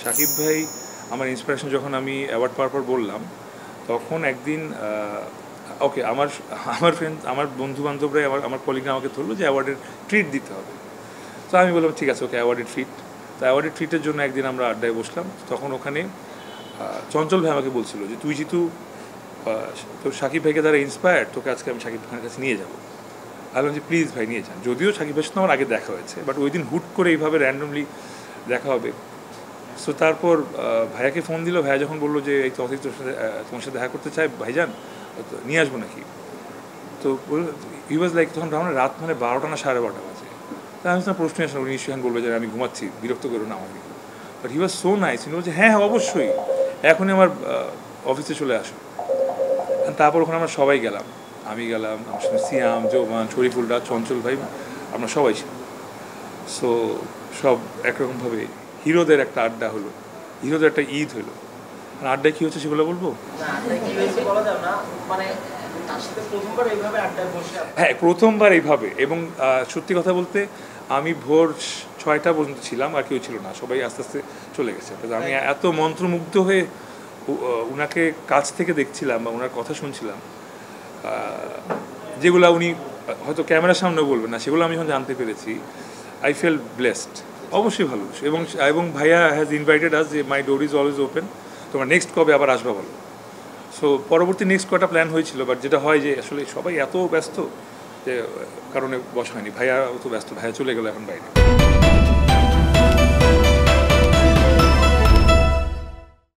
শাকিব ভাই আমার ইন্সপিরেশন। যখন আমি অ্যাওয়ার্ড পাওয়ার পর বললাম, তখন একদিন ওকে আমার আমার ফ্রেন্ড, আমার বন্ধু বান্ধবরাই, আমার কলিগরা আমাকে ধরলো যে অ্যাওয়ার্ডের ট্রিট দিতে হবে। তো আমি বললাম ঠিক আছে, ওকে অ্যাওয়ার্ডের ট্রিট। তো অ্যাওয়ার্ডের ট্রিটের জন্য একদিন আমরা আড্ডায় বসলাম। তখন ওখানে চঞ্চল ভাই আমাকে বলছিল যে তুই যেহেতু তোর শাকিব ভাইকে দ্বারা ইন্সপায়ার্ড, তোকে আজকে আমি শাকিব খানের কাছে নিয়ে যাবো। আমি বললাম যে প্লিজ ভাই নিয়ে যান। যদিও শাকিব ভাইয়ের সাথে আমার আগে দেখা হয়েছে, বাট ওই দিন হুট করে এইভাবে র্যান্ডমলি দেখা হবে। সো তারপর ভাইয়াকে ফোন দিল। ভাইয়া যখন বললো যে এই তো অতীত তোমার সাথে দেখা করতে চাই ভাইজান, নিয়ে আসবো নাকি? তো ই ওয়াজ লাইক, তখন রাত মানে 12টা না 12:30 বাজে। তা আমি আপনার প্রশ্ন আসলে উনি নিশ্চয়ই বলবে যে আমি ঘুমাচ্ছি, বিরক্ত করো না আমাকে। But he was so nice. উনি বলছে হ্যাঁ হ্যাঁ অবশ্যই, এখনই আমার অফিসে চলে আসো। তারপর ওখানে আমরা সবাই গেলাম। আমি গেলাম, আমার সাথে সিয়াম, জোমান, শরীফুলরা, চঞ্চল ভাই, আমরা সবাই ছিল। সো সব একরকমভাবে হিরোদের একটা আড্ডা হলো, হিরোদের একটা ঈদ হলো। আর আড্ডায় কী হচ্ছে সেগুলো বলবো? হ্যাঁ, প্রথমবার এইভাবে। এবং সত্যি কথা বলতে আমি ভোর 6টা পর্যন্ত ছিলাম, আর কেউ ছিল না, সবাই আস্তে আস্তে চলে গেছে। আমি এত মন্ত্রমুগ্ধ হয়ে উনাকে কাছ থেকে দেখছিলাম বা ওনার কথা শুনছিলাম, যেগুলো উনি হয়তো ক্যামেরার সামনেও বলবেন না, সেগুলো আমি যখন জানতে পেরেছি, আই ফিল ব্লেসড। অবশ্যই ভালো। এবং ভাইয়া হ্যাজ ইনভাইটেড আস যে মাই ডোর ইজ অলওয়েজ ওপেন, তোমরা নেক্সট কবে আবার আসবা বলো। সো পরবর্তী নেক্সট কটা প্ল্যান হয়েছিল, বাট যেটা হয় যে আসলে সবাই এত ব্যস্ত যে কারণে বসা হয়নি। ভাইয়া অত ব্যস্ত, ভাইয়া চলে গেল এখন বাইরে।